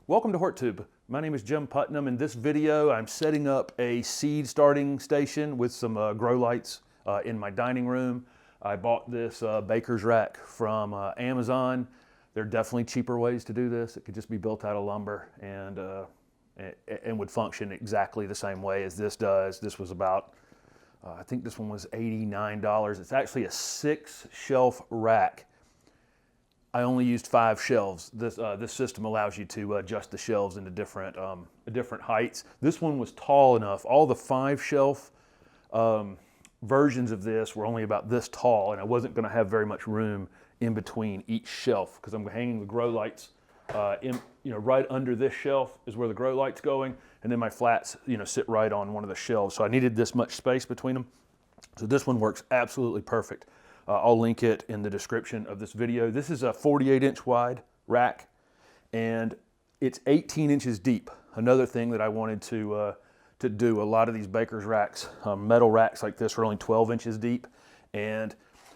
Welcome to HortTube. My name is Jim Putnam. In this video, I'm setting up a seed starting station with some grow lights in my dining room. I bought this baker's rack from Amazon. There are definitely cheaper ways to do this. It could just be built out of lumber and would function exactly the same way as this does. This was about, I think this one was $89. It's actually a 6-shelf rack. I only used 5 shelves. This system allows you to adjust the shelves into different heights. This one was tall enough. All the 5-shelf versions of this were only about this tall, and I wasn't going to have very much room in between each shelf because I'm hanging the grow lights right under this shelf is where the grow light's going, and then my flats sit right on one of the shelves. So I needed this much space between them. So this one works absolutely perfect. I'll link it in the description of this video. This is a 48-inch wide rack, and it's 18 inches deep. Another thing that I wanted to do, a lot of these baker's racks, metal racks like this, are only 12 inches deep, and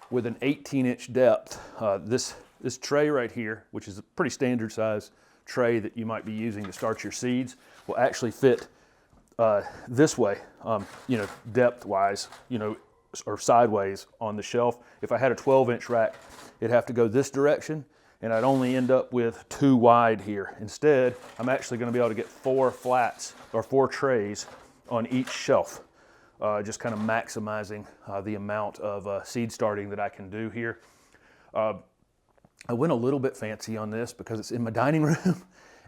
with an 18-inch depth, this tray right here, which is a pretty standard size tray that you might be using to start your seeds, will actually fit this way, depth-wise, or sideways on the shelf. If I had a 12-inch rack, it'd have to go this direction, and I'd only end up with 2 wide here. Instead, I'm actually going to be able to get 4 flats or 4 trays on each shelf, just kind of maximizing the amount of seed starting that I can do here. I went a little bit fancy on this because it's in my dining room,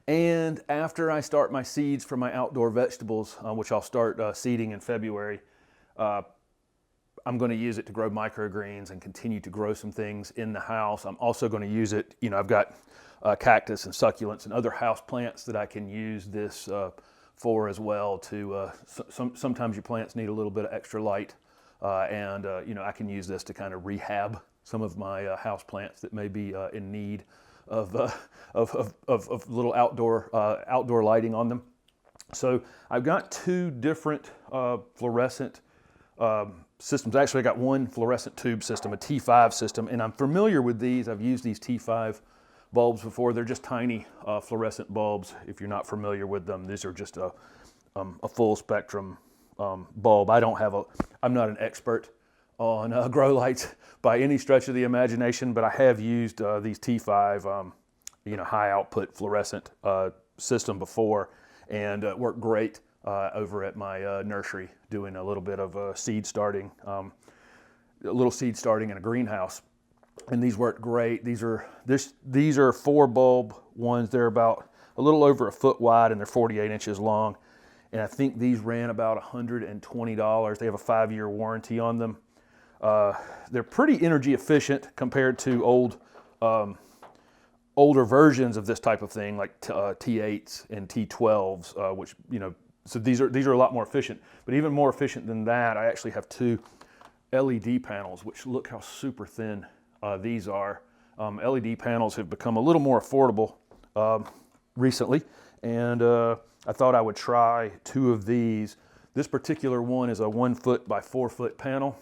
and after I start my seeds for my outdoor vegetables, which I'll start seeding in February, I'm going to use it to grow microgreens and continue to grow some things in the house. I'm also going to use it, I've got cactus and succulents and other house plants that I can use this for as well. Sometimes your plants need a little bit of extra light, and I can use this to kind of rehab some of my house plants that may be in need of little outdoor lighting on them. So I've got 2 different fluorescent systems. Actually, I got one fluorescent tube system, a T5 system, and I'm familiar with these. I've used these T5 bulbs before. They're just tiny fluorescent bulbs. If you're not familiar with them, these are just a full spectrum bulb. I'm not an expert on grow lights by any stretch of the imagination, but I have used these T5 high output fluorescent system before, and worked great over at my nursery, doing a little bit of seed starting, in a greenhouse, and these worked great. These are 4 bulb ones. They're about a little over a foot wide, and they're 48 inches long, and I think these ran about $120. They have a 5-year warranty on them. They're pretty energy efficient compared to older versions of this type of thing, like T8s and T12s, which so these are a lot more efficient. But even more efficient than that, I actually have 2 LED panels, which look how super thin these are. LED panels have become a little more affordable recently, and I thought I would try 2 of these. This particular one is a 1 foot by 4 foot panel,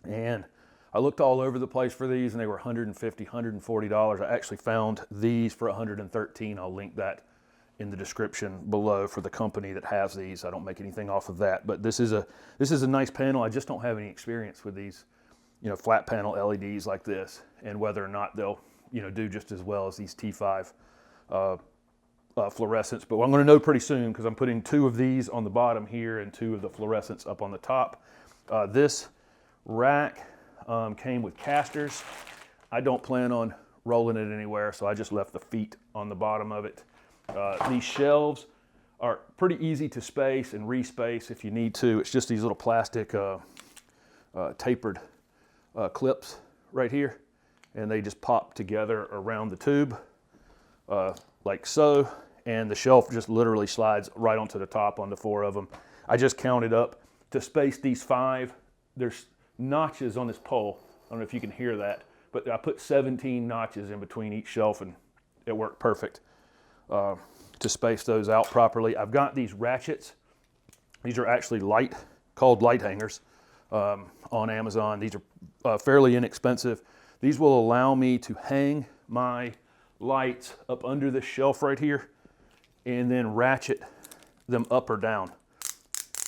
and I looked all over the place for these, and they were $150, $140. I actually found these for $113. I'll link that in the description below for the company that has these. I don't make anything off of that, but this is a nice panel. I just don't have any experience with these, flat panel LEDs like this, and whether or not they'll, do just as well as these T5 fluorescents. But I'm going to know pretty soon because I'm putting 2 of these on the bottom here and 2 of the fluorescents up on the top. This rack came with casters. I don't plan on rolling it anywhere, so I just left the feet on the bottom of it. These shelves are pretty easy to space and respace if you need to. It's just these little plastic tapered clips right here, and they just pop together around the tube like so, and the shelf just literally slides right onto the top on the 4 of them. I just counted up to space these 5. There's notches on this pole. I don't know if you can hear that, but I put 17 notches in between each shelf, and it worked perfect to space those out properly. I've got these ratchets. These are actually called light hangers on Amazon. These are fairly inexpensive. These will allow me to hang my lights up under this shelf right here, and then ratchet them up or down,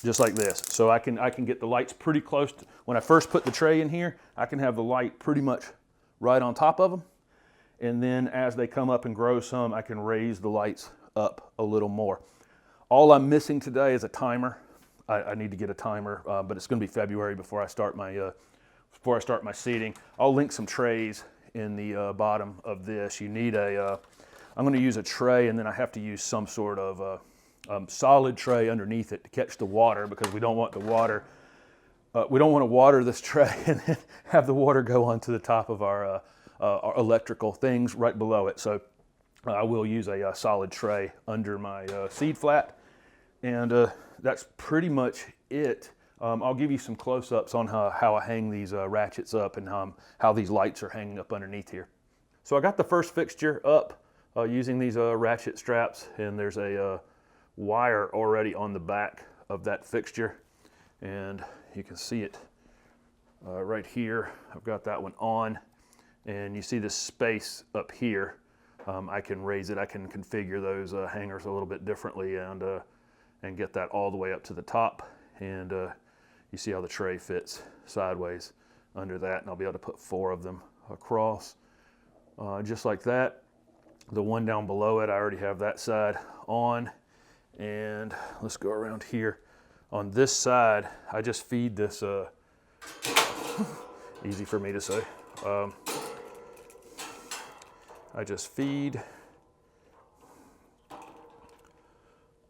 just like this. So I can get the lights pretty close to, when I first put the tray in here, I can have the light pretty much right on top of them. And then as they come up and grow some, I can raise the lights up a little more. All I'm missing today is a timer. I need to get a timer, but it's going to be February before I start my seeding. I'll link some trays in the bottom of this. You need a, I'm going to use a tray, and then I have to use some sort of solid tray underneath it to catch the water, because we don't want the water, we don't want to water this tray and then have the water go onto the top of our electrical things right below it. So I will use a solid tray under my seed flat, and that's pretty much it. I'll give you some close-ups on how I hang these ratchets up, and how these lights are hanging up underneath here. So I got the first fixture up using these ratchet straps, and there's a wire already on the back of that fixture, and you can see it right here. I've got that one on, and you see this space up here. I can raise it. I can configure those hangers a little bit differently, and get that all the way up to the top, and you see how the tray fits sideways under that, and I'll be able to put 4 of them across just like that. The one down below it, I already have that side on, and let's go around here. On this side, I just feed this, easy for me to say, I just feed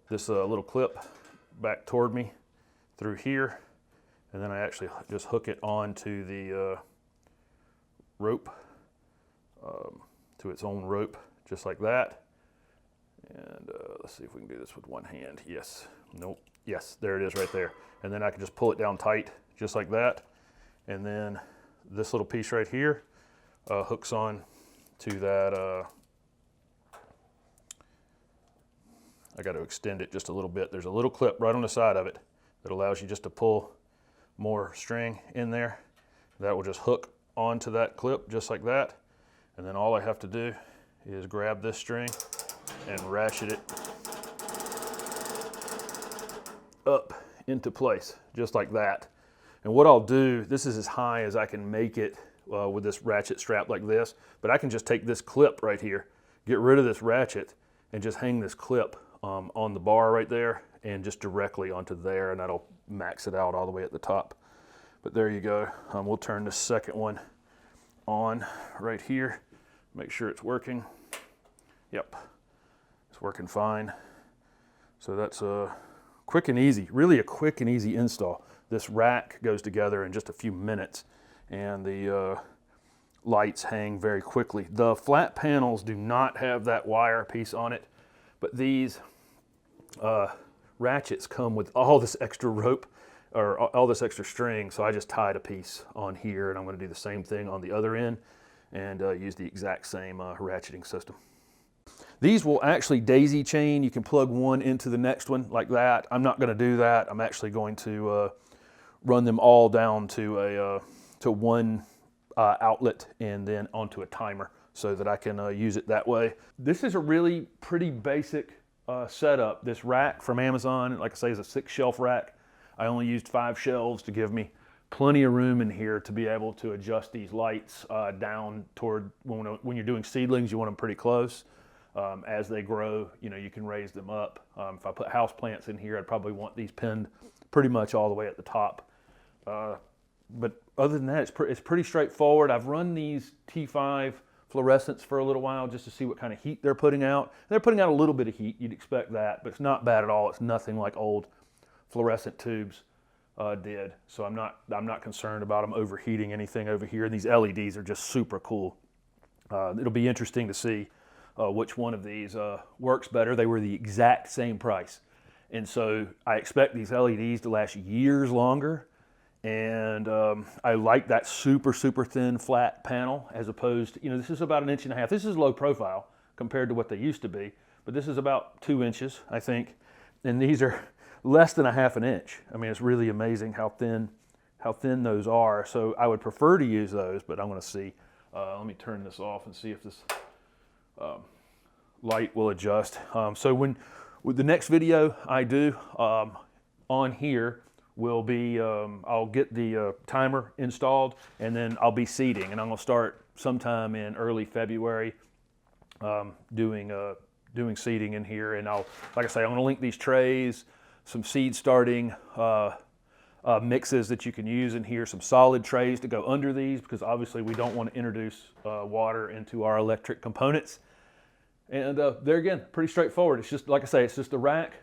this little clip back toward me through here, and then I actually just hook it onto the rope, to its own rope, just like that. And let's see if we can do this with one hand. Yes, nope, yes, there it is right there. And then I can just pull it down tight, just like that. And then this little piece right here hooks on to that, I got to extend it just a little bit. There's a little clip right on the side of it that allows you just to pull more string in there. That will just hook onto that clip just like that. And then all I have to do is grab this string and ratchet it up into place just like that. And what I'll do, this is as high as I can make it with this ratchet strap like this, but I can just take this clip right here, get rid of this ratchet, and just hang this clip on the bar right there, and just directly onto there, and that'll max it out all the way at the top. But there you go. We'll turn this second one on right here, make sure it's working. Yep, it's working fine. So that's quick and easy, really a quick and easy install. This rack goes together in just a few minutes, and the lights hang very quickly. The flat panels do not have that wire piece on it, but these ratchets come with all this extra rope, or all this extra string, so I just tied a piece on here, and I'm going to do the same thing on the other end, and use the exact same ratcheting system. These will actually daisy chain. You can plug one into the next one like that. I'm not going to do that. I'm actually going to run them all down to one outlet, and then onto a timer, so that I can use it that way. This is a really pretty basic setup. This rack from Amazon, like I say, is a 6-shelf rack. I only used 5 shelves to give me plenty of room in here to be able to adjust these lights down toward, when you're doing seedlings, you want them pretty close. As they grow, you can raise them up. If I put house plants in here, I'd probably want these pinned pretty much all the way at the top. But other than that, it's pretty straightforward. I've run these T5 fluorescents for a little while just to see what kind of heat they're putting out. They're putting out a little bit of heat. You'd expect that, but it's not bad at all. It's nothing like old fluorescent tubes did. So I'm not concerned about them overheating anything over here. And these LEDs are just super cool. It'll be interesting to see which one of these works better. They were the exact same price. And so I expect these LEDs to last years longer. And I like that super, super thin flat panel, as opposed to, this is about 1.5 inches. This is low profile compared to what they used to be, but this is about 2 inches, I think. And these are less than 1/2 inch. I mean, it's really amazing how thin those are. So I would prefer to use those, but I'm going to see. Let me turn this off and see if this light will adjust. So with the next video I do on here will be, I'll get the timer installed, and then I'll be seeding, and I'm gonna start sometime in early February doing seeding in here. And like I say, I'm gonna link these trays, some seed starting mixes that you can use in here, some solid trays to go under these, because obviously we don't want to introduce water into our electric components. And there again, pretty straightforward. It's just, like I say, it's just the rack,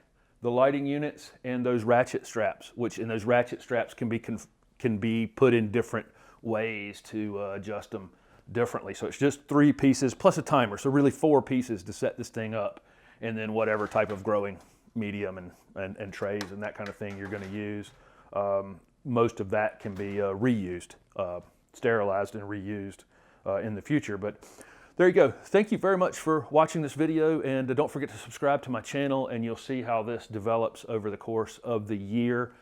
the lighting units, and those ratchet straps, and those ratchet straps can be put in different ways to adjust them differently. So it's just 3 pieces plus a timer, so really 4 pieces to set this thing up, and then whatever type of growing medium and trays and that kind of thing you're going to use. Most of that can be reused, sterilized and reused in the future. But there you go. Thank you very much for watching this video, and don't forget to subscribe to my channel, and you'll see how this develops over the course of the year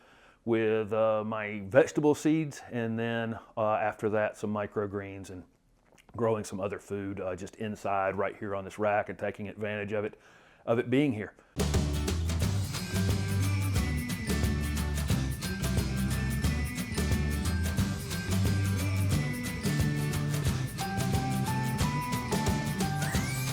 with my vegetable seeds, and then after that some microgreens and growing some other food just inside right here on this rack and taking advantage of it being here.